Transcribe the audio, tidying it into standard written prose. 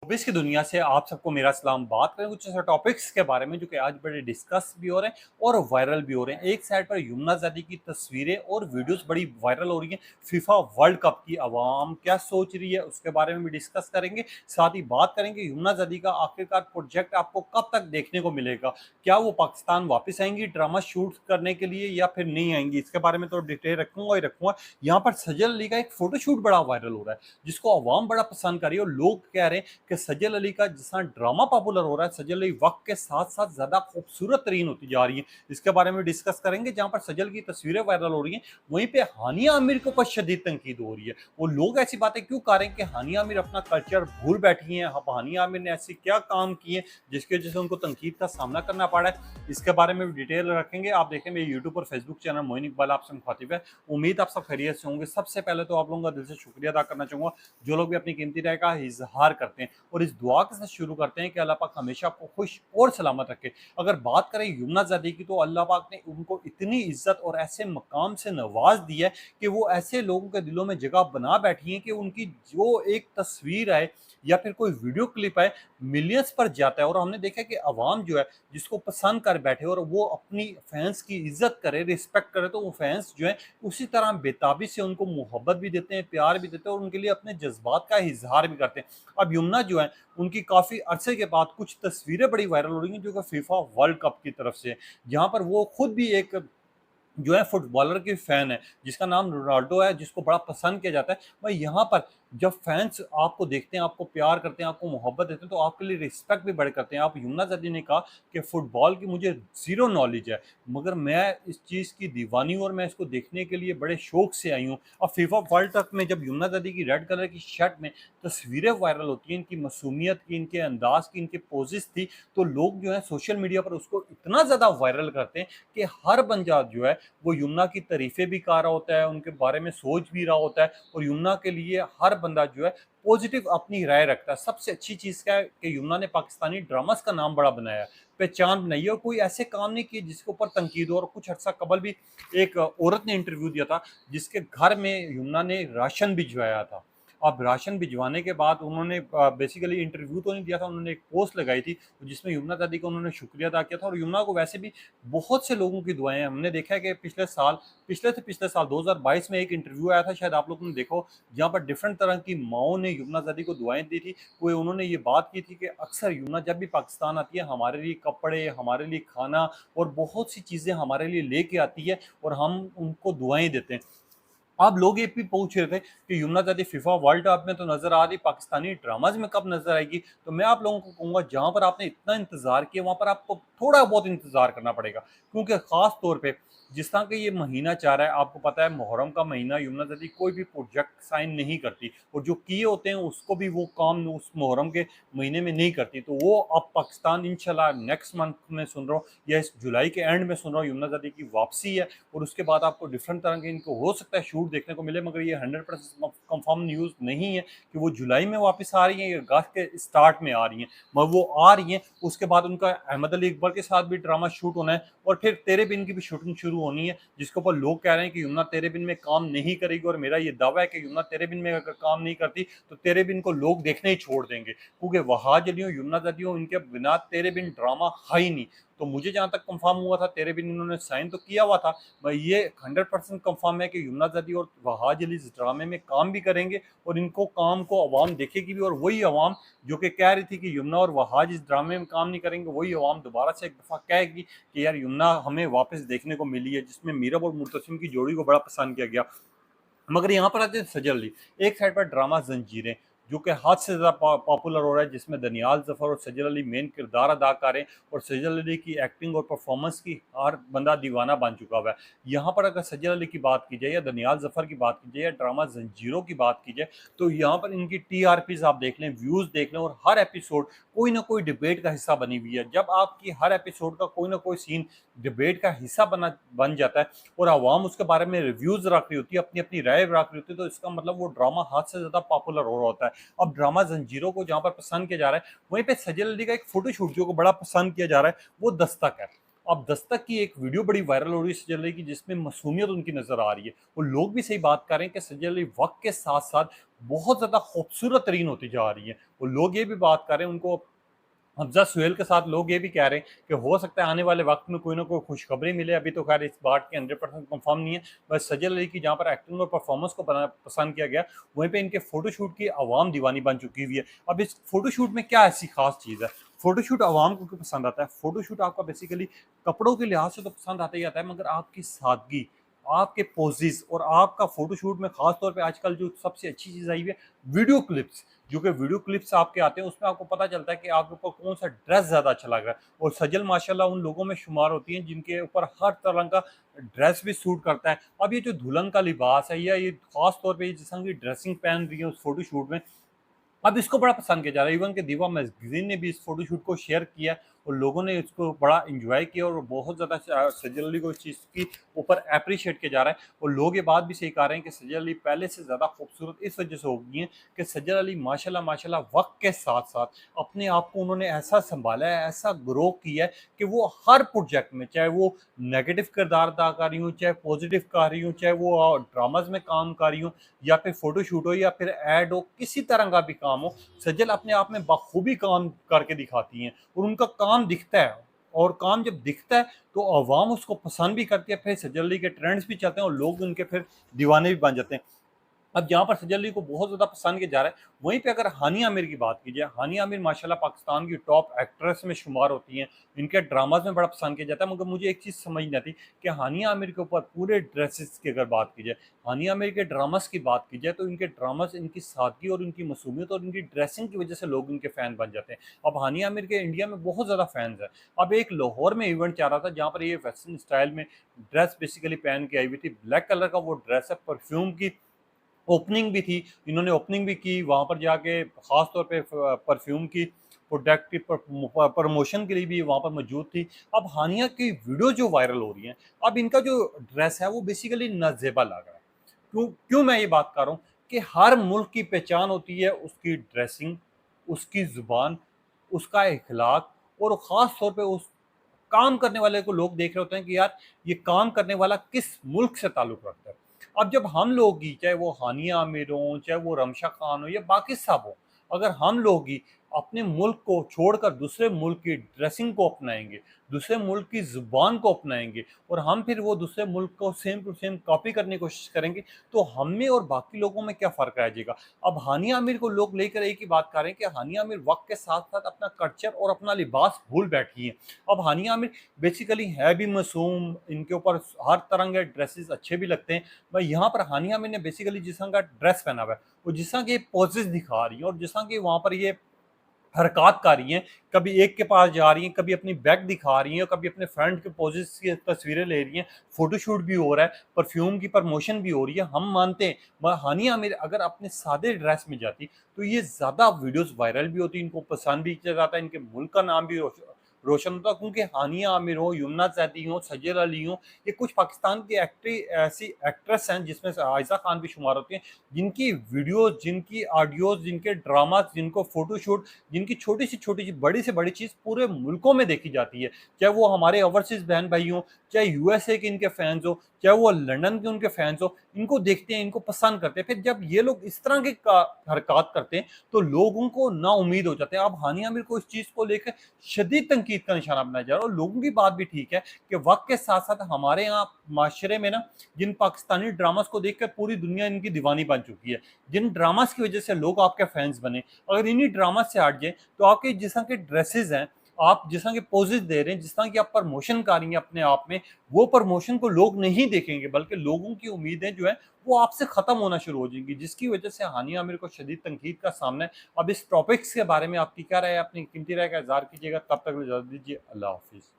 Movies की दुनिया से आप सबको मेरा सलाम। बात करें कुछ ऐसे टॉपिक्स के बारे में जो कि आज बड़े डिस्कस भी हो रहे हैं और वायरल भी हो रहे हैं। एक साइड पर यमुना ज़ादी की तस्वीरें और वीडियोस बड़ी वायरल हो रही हैं। फीफा वर्ल्ड कप की आवाम क्या सोच रही है उसके बारे में भी डिस्कस करेंगे। साथ ही बात करेंगे यमुना ज़ादी का आखिरकार प्रोजेक्ट आपको कब तक देखने को मिलेगा, क्या वो पाकिस्तान वापस आएंगी ड्रामा शूट करने के लिए या फिर नहीं आएंगी, इसके बारे में तो डिटेल रखूंगा ही रखूंगा। यहाँ पर सजल अली का एक फोटोशूट बड़ा वायरल हो रहा है जिसको आवाम बड़ा पसंद कर रही है और लोग कह रहे हैं कि सजल अली का जिस तरह ड्रामा पॉपुलर हो रहा है, सजल अली वक्त के साथ साथ ज्यादा खूबसूरत तरीन होती जा रही है। इसके बारे में डिस्कस करेंगे। जहां पर सजल की तस्वीरें वायरल हो रही हैं वहीं पे हानिया आमिर के ऊपर शदीद तनकीद हो रही है। वो लोग ऐसी बातें क्यों कर रहे हैं कि हानिया आमिर अपना कल्चर भूल बैठी हैं। अब हानिया आमिर ने ऐसे क्या काम किए जिसकी वजह से उनको तनकीद का सामना करना पड़ा है, इसके बारे में भी डिटेल रखेंगे। आप देखें मेरे यूट्यूब और फेसबुक चैनल मोइन इकबाल आपसे मुखातिब है। उम्मीद आप सब खैरियत से होंगे। सबसे पहले तो आप लोगों का दिल से शुक्रिया अदा करना चाहूंगा जो लोग भी अपनी कीमती राय का इजहार करते हैं, और इस दुआ के साथ शुरू करते हैं कि अल्लाह पाक हमेशा आपको खुश और सलामत रखे। अगर बात करें यमुना ज़ादी की तो अल्लाह पाक ने उनको इतनी इज्जत और ऐसे मकाम से नवाज दिया है कि वो ऐसे लोगों के दिलों में जगह बना बैठी हैं कि उनकी जो एक तस्वीर है या फिर कोई वीडियो क्लिप है मिलियंस पर जाता है। और हमने देखा कि अवाम जो है जिसको पसंद कर बैठे और वो अपनी फैंस की इज्जत करे, रिस्पेक्ट करे, तो वो फैंस जो है उसी तरह बेताबी से उनको मोहब्बत भी देते हैं, प्यार भी देते हैं और उनके लिए अपने जज्बात का इजहार भी करते हैं। अब यमुना जो है उनकी काफ़ी अरसे के बाद कुछ तस्वीरें बड़ी वायरल हो रही हैं जो कि फीफा वर्ल्ड कप की तरफ से है, जहाँ पर वो खुद भी एक जो है फुटबॉलर की फैन है जिसका नाम रोनाल्डो है, जिसको बड़ा पसंद किया जाता है। भाई यहाँ पर जब फैंस आपको देखते हैं, आपको प्यार करते हैं, आपको मोहब्बत देते हैं, तो आपके लिए रिस्पेक्ट भी बड़े करते हैं। आप यमुना ज़ादी ने कहा कि फुटबॉल की मुझे ज़ीरो नॉलेज है मगर मैं इस चीज़ की दीवानी हूँ और मैं इसको देखने के लिए बड़े शौक से आई हूँ। अब फीफा वर्ल्ड कप में जब यमुना ज़ादी की रेड कलर की शर्ट में तस्वीरें वायरल होती हैं, इनकी मासूमियत की, इनके अंदाज की, इनके पोजेस थी, तो लोग जो है सोशल मीडिया पर उसको इतना ज़्यादा वायरल करते हैं कि हर बंदा जो है वो यमुना की तारीफ़ें भी कर रहा होता है, उनके बारे में सोच भी रहा होता है, और यमुना के लिए हर बंदा जो है पॉजिटिव अपनी राय रखता है। सबसे अच्छी चीज़ क्या है कि यमुना ने पाकिस्तानी ड्रामास का नाम बड़ा बनाया है, पहचान बनाई है, और कोई ऐसे काम नहीं किए जिसके ऊपर तनकीद हो। और कुछ अर्सा कबल भी एक औरत ने इंटरव्यू दिया था जिसके घर में यमुना ने राशन भिजवाया था। अब राशन भिजवाने के बाद उन्होंने बेसिकली इंटरव्यू तो नहीं दिया था, उन्होंने एक पोस्ट लगाई थी जिसमें यमुना दादी का उन्होंने शुक्रिया अदा किया था। और यमुना को वैसे भी बहुत से लोगों की दुआएं हैं। हमने देखा है कि पिछले साल 2022 में एक इंटरव्यू आया था, शायद आप लोगों ने देखो, जहाँ पर डिफरेंट तरह की माओ ने यमुना दादी को दुआएं दी थी। कोई उन्होंने ये बात की थी कि अक्सर यमुना जब भी पाकिस्तान आती है हमारे लिए कपड़े, हमारे लिए खाना और बहुत सी चीज़ें हमारे लिए लेके आती है और हम उनको दुआएं देते हैं। अब लोग ये भी पूछ रहे थे कि यमुना दादी फीफा वर्ल्ड कप में तो नजर आ रही, पाकिस्तानी ड्रामाज में कब नजर आएगी। तो मैं आप लोगों को कहूंगा जहां पर आपने इतना इंतजार किया वहां पर आपको थोड़ा बहुत इंतजार करना पड़ेगा, क्योंकि खास तौर पे जिस तरह का ये महीना चाह रहा है, आपको पता है मुहर्रम का महीना, यमुना दादी कोई भी प्रोजेक्ट साइन नहीं करती और जो किए होते हैं उसको भी वो काम उस मुहर्रम के महीने में नहीं करती। तो वो अब पाकिस्तान इंशाल्लाह नेक्स्ट मंथ में सुन रहा हूँ या इस जुलाई के एंड में सुन रहा हूँ यमुना दादी की वापसी है, और उसके बाद आपको डिफरेंट तरह के इनको हो सकता है शूट देखने को मिले, मगर ये 100% कंफर्म न्यूज़ नहीं है कि वो जुलाई में वापस आ रही हैं या अगस्त के स्टार्ट में आ रही हैं। मगर वो आ रही हैं, उसके बाद उनका अहमद अली इकबाल के साथ भी ड्रामा शूट होना है और फिर तेरे बिन की भी शूटिंग शुरू होनी है, जिसके ऊपर लोग कह रहे हैं कि यमुना तेरे बिन में काम नहीं करेगी। और मेरा ये दावा है कि यमुना तेरे बिन में अगर काम नहीं करती तो तेरे बिन को लोग देखने ही छोड़ देंगे, क्योंकि वहाज अलियों, यमुना दादियों, इनके बिना तेरे बिन ड्रामा है ही नहीं। तो मुझे जहाँ तक कंफर्म हुआ था तेरे बिन इन्होंने साइन तो किया हुआ था, भाई ये 100% कंफर्म है कि यमुना दादी और वहाज अली इस ड्रामे में काम भी करेंगे और इनको काम को अवाम देखेगी भी। और वही अवाम जो कि कह रही थी कि यमुना और वहाज इस ड्रामे में काम नहीं करेंगे, वही अवाम दोबारा से एक दफ़ा कहेगी कि यार यमुना हमें वापस देखने को मिली है, जिसमें मीरब और मुर्तसिम की जोड़ी को बड़ा पसंद किया गया। मगर यहाँ पर आते हैं सजल अली। एक साइड पर ड्रामा जंजीरें जो कि हद से ज़्यादा पॉपुलर हो रहा है, जिसमें दनियाल जफर और सजल अली मेन किरदार अदा कर रहे हैं और सजल अली की एक्टिंग और परफॉर्मेंस की हर बंदा दीवाना बन चुका हुआ है। यहाँ पर अगर सजल अली की बात की जाए या दनियाल जफर की बात की जाए या ड्रामा जंजीरों की बात की जाए, तो यहाँ पर इनकी टीआरपीज आप देख लें, व्यूज़ देख लें, और हर एपिसोड कोई ना कोई डिबेट का हिस्सा बनी हुई है। जब आपकी हर एपिसोड का कोई ना कोई सीन डिबेट का हिस्सा बन जाता है और आवाम उसके बारे में रिव्यूज रख रही होती है, अपनी अपनी राय रख रही होती है, तो इसका मतलब वो ड्रामा हद से ज्यादा पॉपुलर हो रहा होता है। अब ड्रामा जंजीरों को जहां पर पसंद किया जा रहा है, वहीं पे सजल अली का एक फोटोशूट जो को बड़ा पसंद किया जा रहा है वो दस्तक है। अब दस्तक की एक वीडियो बड़ी वायरल हो रही है सजल अली की, जिसमें मासूमियत उनकी नज़र आ रही है और लोग भी सही बात कर रहे हैं कि सजल अली वक्त के साथ-साथ बहुत ज़्यादा खूबसूरत तरीन होती जा रही है और लोग ये भी बात कर रहे हैं, उनको हमज़ा सुहेल के साथ लोग ये भी कह रहे हैं कि हो सकता है आने वाले वक्त में कोई ना कोई खुशखबरी मिले। अभी तो खैर इस बात की 100% कंफर्म नहीं है। बस सजल अली की जहाँ पर एक्टिंग और परफॉर्मेंस को पसंद किया गया, वहीं पे इनके फोटोशूट की आवाम दीवानी बन चुकी हुई है। अब इस फोटोशूट में क्या ऐसी खास चीज़ है? फोटोशूट आवाम को क्यों पसंद आता है? फोटोशूट आपका बेसिकली कपड़ों के लिहाज से तो पसंद आता ही आता है, मगर आपकी सादगी, आपके पोजेज और आपका फोटोशूट में खास तौर पे आजकल जो सबसे अच्छी चीज़ आई हुई है, वीडियो क्लिप्स। जो कि वीडियो क्लिप्स आपके आते हैं, उसमें आपको पता चलता है कि आपके ऊपर कौन सा ड्रेस ज़्यादा अच्छा लग रहा है। और सजल माशाल्लाह उन लोगों में शुमार होती हैं जिनके ऊपर हर तरह का ड्रेस भी सूट करता है। अब ये जो दुल्हन का लिबास है, या ये खास तौर पे ये जिस तरह की ड्रेसिंग पहन रही है उस फोटोशूट में, अब इसको बड़ा पसंद किया जा रहा है। इवन कि दीवा मैगज़ीन ने भी इस फ़ोटोशूट को शेयर किया और लोगों ने इसको बड़ा एन्जॉय किया और बहुत ज़्यादा सजल अली को इस चीज़ की ऊपर एप्रिशिएट किया जा रहा है। और लोग ये बात भी सही कह रहे हैं कि सजल अली पहले से ज़्यादा खूबसूरत इस वजह से हो गई हैं कि सजल अली माशाल्लाह माशाल्लाह वक़्त के साथ-साथ अपने आप को उन्होंने ऐसा सँभाला है, ऐसा ग्रो किया है कि वो हर प्रोजेक्ट में, चाहे वो नेगेटिव किरदार अदा कर रही हों, चाहे पॉज़िटिव कर रही हों, चाहे वो ड्रामाज़ में काम कर रही हों, या फिर फ़ोटोशूट हो या फिर ऐड हो, किसी तरह का भी काम हो, सजल अपने आप में बखूबी काम करके दिखाती हैं और उनका काम दिखता है। और काम जब दिखता है तो अवाम उसको पसंद भी करती है, फिर सजल अली के ट्रेंड्स भी चलते हैं और लोग उनके फिर दीवाने भी बन जाते हैं। अब जहाँ पर सजल अली को बहुत ज़्यादा पसंद किया जा रहा है, वहीं पे अगर हानिया आमिर की बात की जाए, हानिया आमिर माशाल्लाह पाकिस्तान की टॉप एक्ट्रेस में शुमार होती हैं। इनके ड्रामाज़ में बड़ा पसंद किया जाता है, मगर मुझे एक चीज़ समझ नहीं आती कि हानिया आमिर के ऊपर पूरे ड्रेसेस की अगर बात की जाए, हानिया आमिर के ड्रामाज़ की बात की जाए, तो इनके ड्रामाज़, इनकी सादगी और इनकी मासूमियत और इनकी ड्रेसिंग की वजह से लोग इनके फ़ैन बन जाते हैं। अब हानिया आमिर के इंडिया में बहुत ज़्यादा फ़ैन्स हैं। अब एक लाहौर में इवेंट चल रहा था जहाँ पर ये वेस्टर्न स्टाइल में ड्रेस बेसिकली पहन के आई हुई थी। ब्लैक कलर का वो ड्रेस है, परफ्यूम की ओपनिंग भी थी, इन्होंने ओपनिंग भी की, वहाँ पर जाके ख़ास तौर पे परफ्यूम की प्रोडक्ट की प्रमोशन के लिए भी वहाँ पर मौजूद थी। अब हानिया की वीडियो जो वायरल हो रही हैं, अब इनका जो ड्रेस है वो बेसिकली नाज़ेबा लग रहा है। क्यों क्यों मैं ये बात कर रहा हूँ कि हर मुल्क की पहचान होती है उसकी ड्रेसिंग, उसकी ज़ुबान, उसका इखलाक और ख़ास तौर पे उस काम करने वाले को लोग देख रहे होते हैं कि यार ये काम करने वाला किस मुल्क से ताल्लुक़ रखता है। अब जब हम लोग ही, चाहे वो हानिया आमिर हों, चाहे वो रमशा खान हो या बाकी सब हो, अगर हम लोग ही अपने मुल्क को छोड़कर दूसरे मुल्क की ड्रेसिंग को अपनाएँगे, दूसरे मुल्क की ज़ुबान को अपनाएँगे और हम फिर वो दूसरे मुल्क को सेम टू सेम कॉपी करने की कोशिश करेंगे, तो हम में और बाकी लोगों में क्या फ़र्क रह जाएगा? अब हानिया आमिर को लोग लेकर एक ही बात कर रहे हैं कि हानिया आमिर वक़्त के साथ-साथ अपना कल्चर और अपना लिबास भूल बैठी हैं। अब हानिया आमिर बेसिकली है भी मासूम, इनके ऊपर हर तरह के ड्रेसेस अच्छे भी लगते हैं। भाई यहाँ पर हानिया आमिर ने बेसिकली जिस तरह का ड्रेस पहना हुआ है, और जिस तरह के पोजेस दिखा रही हैं और जिस तरह की वहाँ पर ये हरकत कर रही हैं, कभी एक के पास जा रही हैं, कभी अपनी बैक दिखा रही हैं, कभी अपने फ्रेंड के पोजेस की तस्वीरें ले रही हैं, फोटोशूट भी हो रहा है, परफ्यूम की प्रमोशन भी हो रही है, हम मानते हैं। हानिया आमिर अगर अपने सादे ड्रेस में जाती तो ये ज़्यादा वीडियोस वायरल भी होती, इनको पसंद भी किया जाता, इनके मुल्क का नाम भी रोशन होता, क्योंकि हानिया आमिर हो, यमुना ज़ैदी हो, सजल अली हो, ये कुछ पाकिस्तान की ऐसी एक्ट्रेस हैं जिसमें से आयशा खान भी शुमार होती हैं, जिनकी वीडियोज़, जिनकी ऑडियोज़, जिनके ड्रामाज़, जिनको फ़ोटोशूट, जिनकी छोटी सी बड़ी चीज़ पूरे मुल्कों में देखी जाती है। चाहे वो हमारे ओवरसीज़ बहन-भाई हों, चाहे यूएसए के इनके फैन्स हों, चाहे वो लंदन के उनके फैन्स हों, इनको देखते हैं, इनको पसंद करते हैं। फिर जब ये लोग इस तरह की का हरकत करते हैं, तो लोगों को नाउम्मीद हो जाते हैं। अब हानिया आमिर को इस चीज़ को लेकर शदीद तनकीद का निशाना बनाया जा रहा है और लोगों की बात भी ठीक है कि वक़्त के साथ-साथ हमारे यहाँ माशरे में ना, जिन पाकिस्तानी ड्रामास को देखकर पूरी दुनिया इनकी दीवानी बन चुकी है। जिन ड्रामास की वज़ह से लोग आपके फैन्स बने, अगर इन्हीं ड्रामा से हट जाएँ, तो आपके जिस तरह के ड्रेसेज़ हैं, आप जिस तरह के पोजेज़ दे रहे हैं, जिस तरह की आप प्रमोशन कर रही हैं अपने आप में, वो प्रमोशन को लोग नहीं देखेंगे, बल्कि लोगों की उम्मीदें जो हैं, वो आपसे ख़त्म होना शुरू हो जाएँगी, जिसकी वज़ह से हानिया आमिर को शदीद तनकीद का सामना है। अब इस टॉपिक्स के बारे में आपकी क्या राय है? अपनी कीमती राय का इज़हार कीजिएगा। तब तक इजाज़त दीजिए। अल्लाह हाफ़िज़।